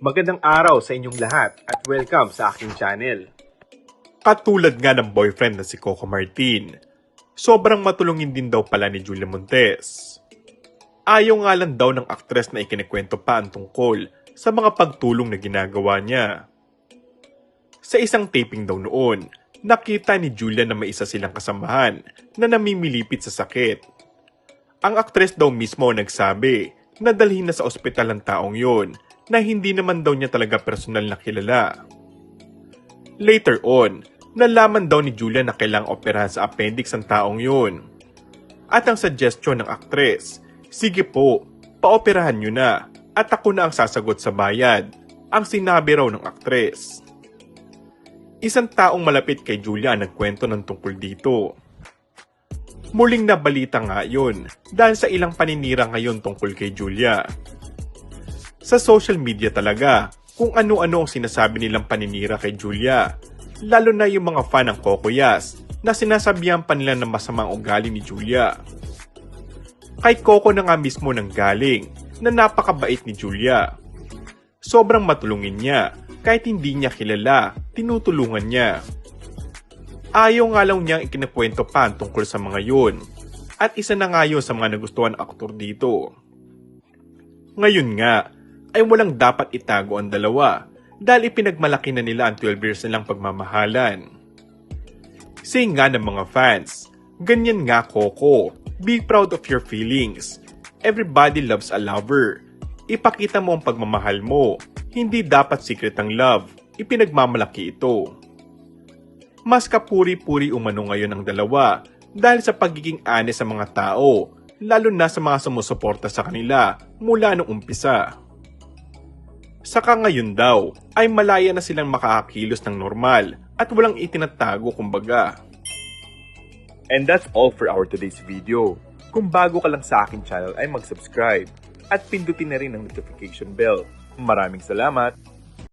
Magandang araw sa inyong lahat at welcome sa aking channel. Katulad nga ng boyfriend na si Coco Martin, sobrang matulungin din daw pala ni Julia Montes. Ayaw nga lang daw ng aktres na ikinikwento pa ang tungkol sa mga pagtulong na ginagawa niya. Sa isang taping daw noon, nakita ni Julia na may isa silang kasamahan na namimilipit sa sakit. Ang aktres daw mismo nagsabi na dalhin na sa ospital ang taong yon na hindi naman daw niya talaga personal na kilala. Later on, nalaman daw ni Julia na kailangang operahan sa appendix ang taong yun. At ang suggestion ng aktres, sige po, paoperahan nyo na at ako na ang sasagot sa bayad, ang sinabi raw ng aktres. Isang taong malapit kay Julia ang nagkwento ng tungkol dito. Muling nabalita nga yun dahil sa ilang paninira ngayon tungkol kay Julia. Sa social media talaga, kung ano-ano ang sinasabi nilang paninira kay Julia, lalo na yung mga fan ng Cocoyas na sinasabihan pa nila ng masamang ugali ni Julia. Kay Coco na nga mismo nang galing na napakabait ni Julia. Sobrang matulungin niya, kahit hindi niya kilala, tinutulungan niya. Ayaw nga lang niyang ikinakwento pa tungkol sa mga yun, at isa na nga yun sa mga nagustuhan ng aktor dito. Ngayon nga, ay walang dapat itago ang dalawa dahil ipinagmalaki na nila ang 12 years nilang pagmamahalan. Say nga ng mga fans, ganyan nga Coco, be proud of your feelings. Everybody loves a lover. Ipakita mo ang pagmamahal mo, hindi dapat secret ang love, ipinagmamalaki ito. Mas kapuri-puri umano ngayon ang dalawa dahil sa pagiging honest sa mga tao, lalo na sa mga sumusuporta sa kanila mula noong umpisa. Saka ngayon daw ay malaya na silang makakakilos ng normal at walang itinatago kumbaga. And that's all for our today's video. Kung bago ka lang sa aking channel ay mag-subscribe at pindutin na rin ang notification bell. Maraming salamat!